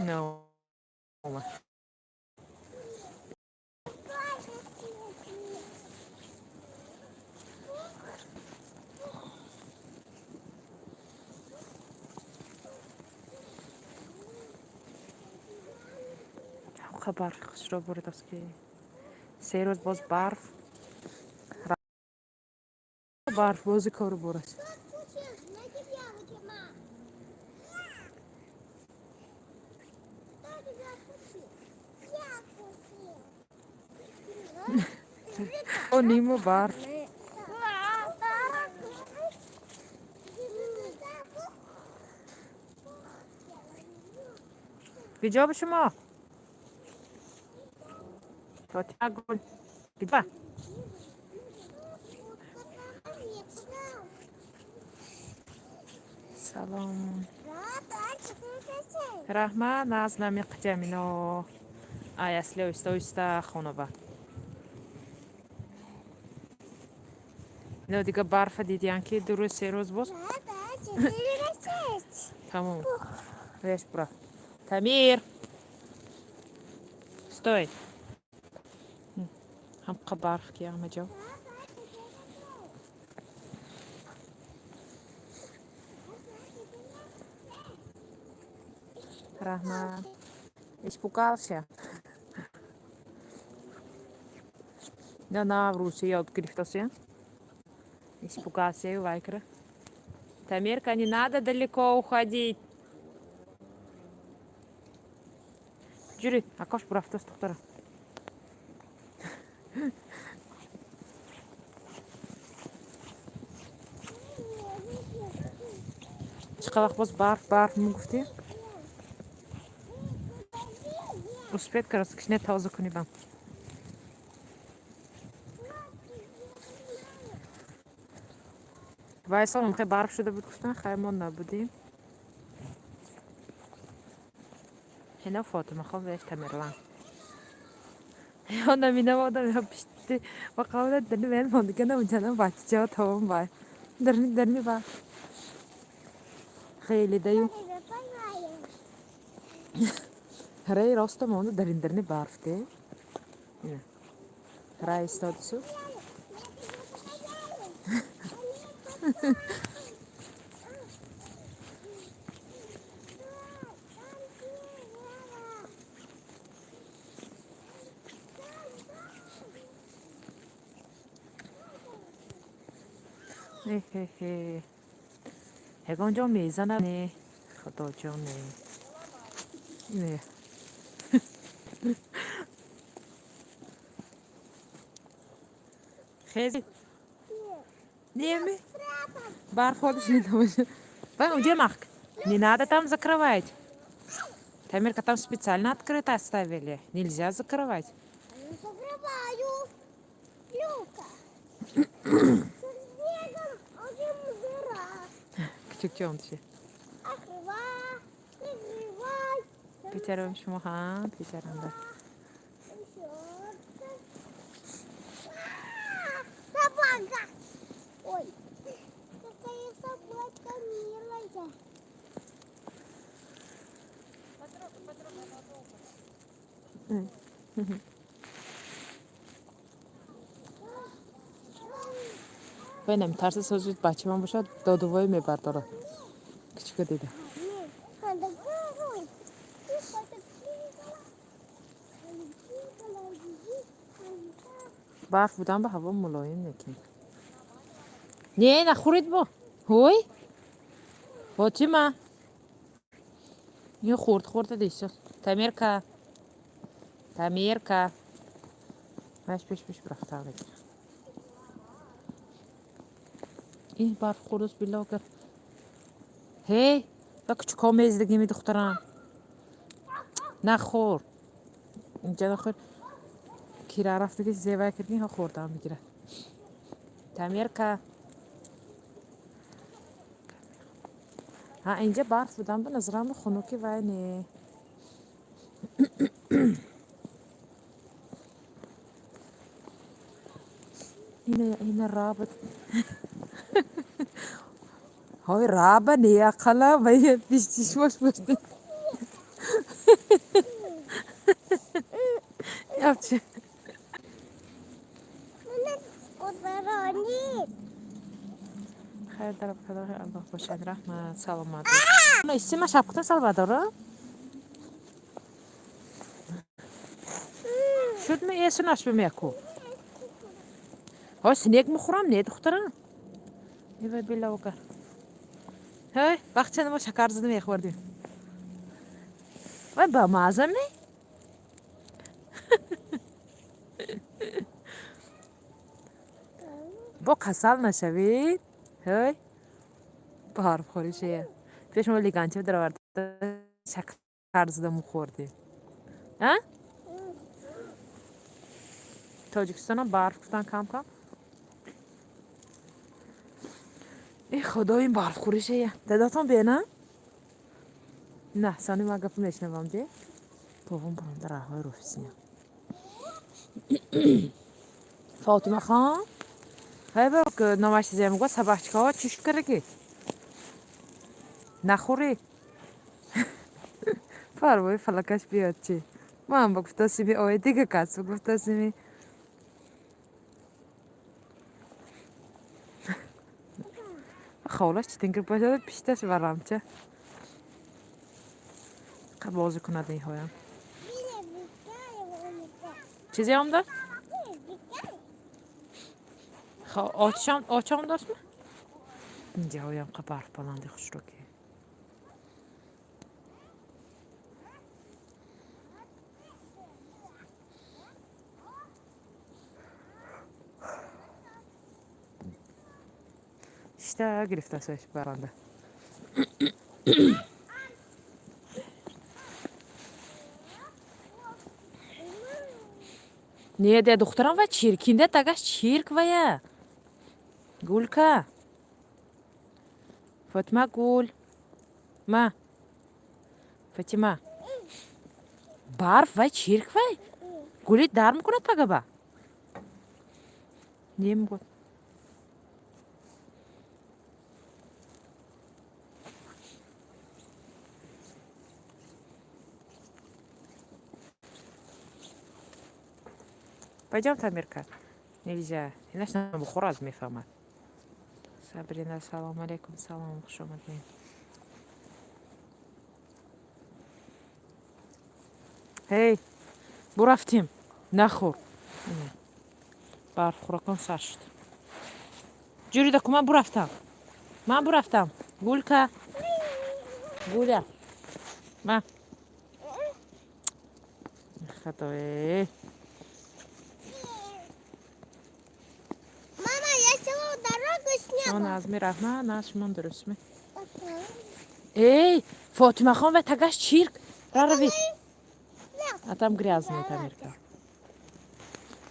No. خبر خوش را برد است که 3 روز باز برف بازی کارو برد. او نیمو برف بیجا به شما فاطمه گل بیجا سلام رحمت از نمیق جمینا ای اصلی اوستا خونه با اینا دیگه برف دیدین که 2 روز 3 روز باز تمام ویش برا تمیر ستوی هم برف که همه جا Rahma. Испугался. Да, на Руси открылся. Испугался и вайкра. Тамирка, не надо далеко уходить. Жүрі, ақаш бір автос тұқтары. Чықабақ боз барф мүгіфте. Успеть, кажется, кішіне таузы күні бам. Вайсал, мхай барф шуда буд гуфтан, хаймон набудим. هنا فاطمه خب بهش تمرلان انا می‌نوادم پیشتی و قاعدت دنی من ماند کنم اونجا بچه‌ها تمام با درنی با خیلی دیو هرای راست ماند درنی برفته نه هرای استادسو هه هگان جا میزنه نه خدا جان نه خیلی نیمی бар ходишь не должен где Марк не надо там закрывать Тамирка там специально открыто оставили нельзя закрывать закрываю люка küçük şey Петером шмуха Петером да собака ой какая собака милая ببینم ترس سوزید بچه من باشد دادوهای میبرداره küçük دیده برف بودن به هوا ملایم نکن نه نخورید با هوی فاطمه یه خورد دیشه تمیرکا پیش برفته بگیر این برف خورد بیلا کرد هی و küçük میزدگی می دخترم نخور اینجا نخور کیره رفته که زیوه کردی ها خوردم میگیره تمیرکا ها اینجا برف بودم به نظرم خنوکی وای نه اینه رابط های رابط نه اقلا باید پیشتیش باش باشده Yapçı. Kotarani. Her taraf kadar Allah başan rahmet, salamat. Ama isime şapkını Salvador'u. Şut mu yesin aşbım yaku. Ha sinek mi kuram ne doktoran? Evet billah bakar. Hey, bakçanıma şakarzını mı yakvar diyor. Vay ba mağazam ne? Bu kasal نشوید هی بار خوریشه پیش ما لیگانچه در آورد شکر زدم خوردی ها تاجیکستان برف گفتن کم کم ای خدا این برف خوریشه داداتون بینم نه سانی ما گفتم نشنوام دی بابام برام در راههای روفسیه فاطمه خان هی برو نمایش زیمگو sabah çıkava çüşt کرگی نخوری پروای فلکش بیاد چی ما هم با گفتاسیمی آیه دیگه کس با گفتاسیمی خوالش چی تنگر باشه پیشتش برام چه بازی کنه این هایم چیزی هم دار؟ آچام داشت مı? اینجا هایم برف بلندی خوش رو که İşte گرفتاسش برنده Niye de doktoran ve çirkinde tagaş çirk ve ya. Gulka. Fatma gul. Ma. Fatima. Barf ve çirk ve. Guli dar mı kunat tagaba? Niye mi gul? Пойдем, Тамирка. Нельзя. Иначе нам бухураз мифамат. Сабрина, салам алейкум, салам хушаматин. Hey, bu raftim. Nahur. Barf kurakon saçtı. Cürü de kuma bu raftam. Ma bu raftam. Gulka. Gulya. Ma. Хатоe. آن از می رفت نه نشمون درست می ای فاطمه خان و تگش چیرک را روی اتم грязный Тамирка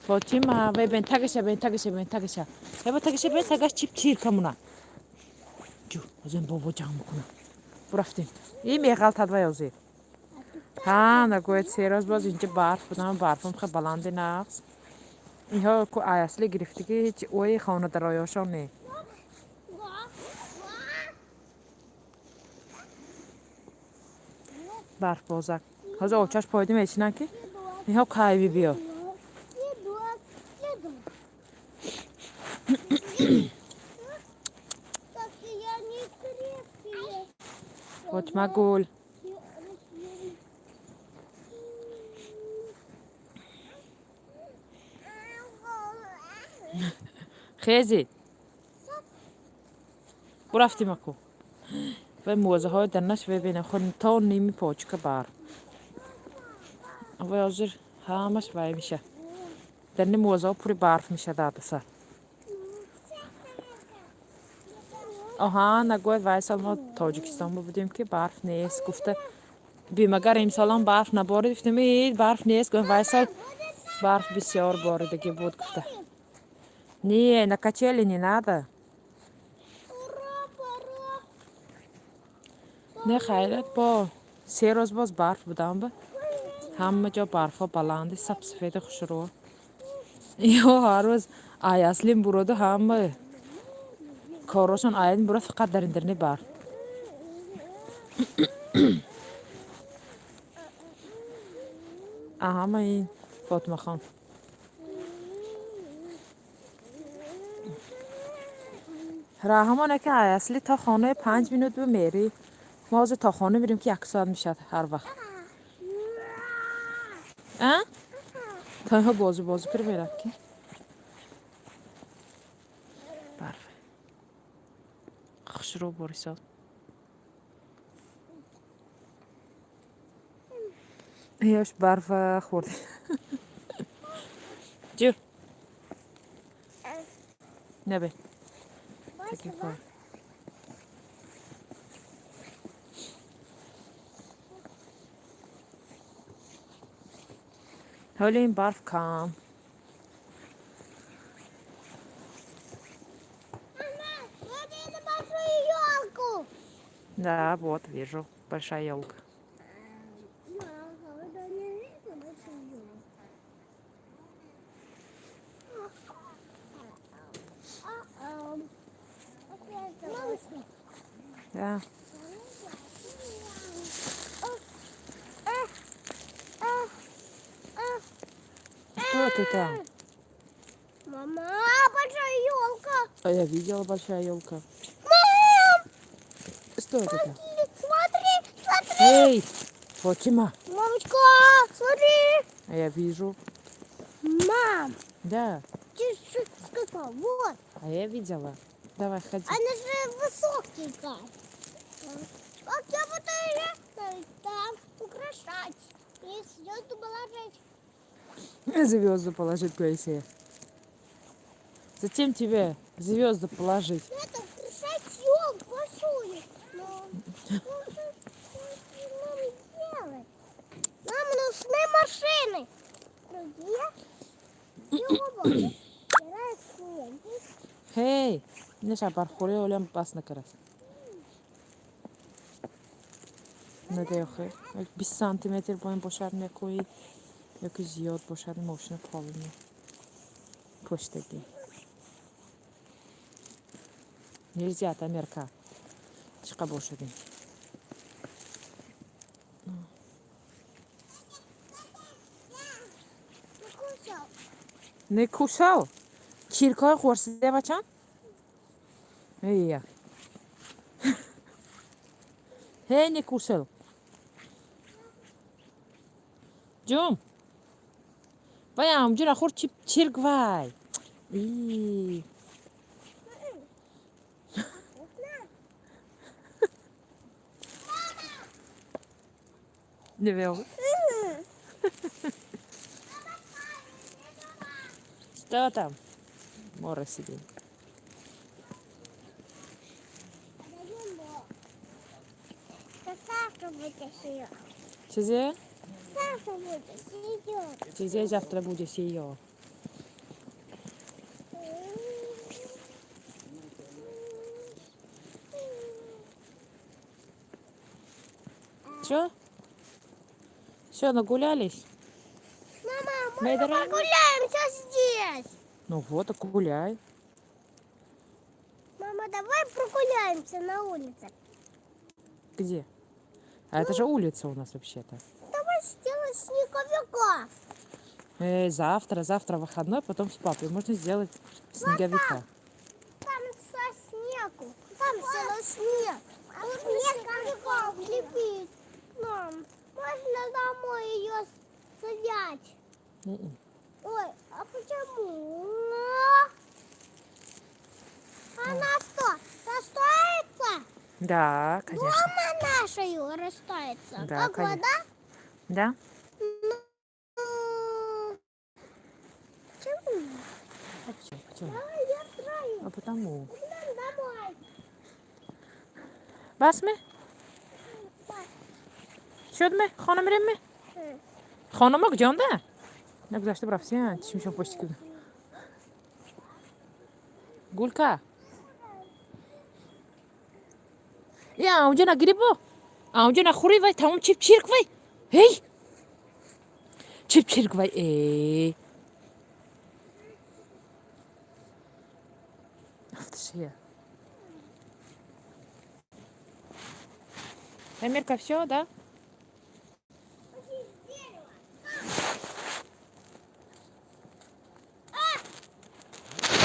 فاطمه و بین تگشه هبا تگشه بین تگش چیپ چیرکمونا جو از این بابا جمع کنم برفتیم این میغل تدوی ازی ها نگوید سیراز باز اینجا برف بودم برفم خیلی بلنده نقص اینها که اصلی گرفتی که هیچ اوی خانه درایاشان نه برف بازک حاضر آچش پایدیم ایچی که اینها کایوی بیا فاطمه گل خیزید برفتیم اکو و موزه های درنش ببینم خود تا نیمی پاچکه بر و حاضر همش وای میشه درنی موزه ها پوری برف میشه داده سر آها نگوید وای سال ما تاجیکستان بودیم که برف نیست گفته بیم اگر امسال هم برف نبارید گفتیم این برف نیست گفت وای سال برف بسیار باریدگی بود گفته نه نکچلی не надо نه خیرت با 3 روز باز برف بودم به همه جا برف ها بلنده سب سفید خوش رو یا هر روز آیاسلیم برود همه کاراشون آیین برود فقط در این درنی برف Aha, ama این فاطمه خان. رحمانه که اصلی تا خانه 5 minut بمیری. ما از تا خانه میریم که 1 ساعت میشه هر وقت. تا ها بازو پر میره که برف خشرو بریساد یاش برف خورده جو نبه تکی پا حالا این برف کم да, вот, вижу. Большая елка. Да. Что ты там? Мама, большая елка. А я видела большая елка. Мам, Что это там? смотри, смотри. Эй, Фатима. Мамочка, смотри. А я вижу. Мам, Да. ты что сказал? Вот. А я видела. Давай, ходи. Она же высокенькая. Как я буду ее там украшать? И звезду положить. Звезду положить, Гайсия. Зачем тебе звезды положить? Это украшать елку большую. Но что нам делать? Нам нужны машины. Другие. Yo'q. Hey, ne shapar xore olam pas nakaras. Ne deyxi. 20 سانتیمتر باید باشد نکوی یکی زیاد باشد ماشین پاومی پشتگی нельзя Тамерка чиқа бошадим не кушал чиркой хурсиде бачан эй hey не кушал جون بایم جون خور چیرک وای ای не вел что там море сидит чизе чизе завтра будет сеё Чё? Все, нагулялись? Мама, мы Мои дорогие. прогуляемся здесь. Ну вот, так гуляй. Мама, давай прогуляемся на улице. Где? А это же улица у нас вообще-то. Давай сделаем снеговика. Завтра выходной, потом с папой. Можно сделать снеговика. Там со снегу. Там целый снег. Тут снеговика лепить. Мам, можно домой ее взять? Ой, а почему? Она что, расстроится? Да, конечно. Дома наша ее расстроится. Да, Как конечно. вода? Да? Почему? Почему? Давай я строю. А потому. Домой. Basme? شدمه خانم میرمه خانم ها کجانده نگذاشته برافسیان چشمشون پشتی کده گولکا یا اونجا نگیری با اونجا نخوری وای تمام چیپ چیرک وای هی چیپ چیرک وای ای افتشیه Тамирка, все, да?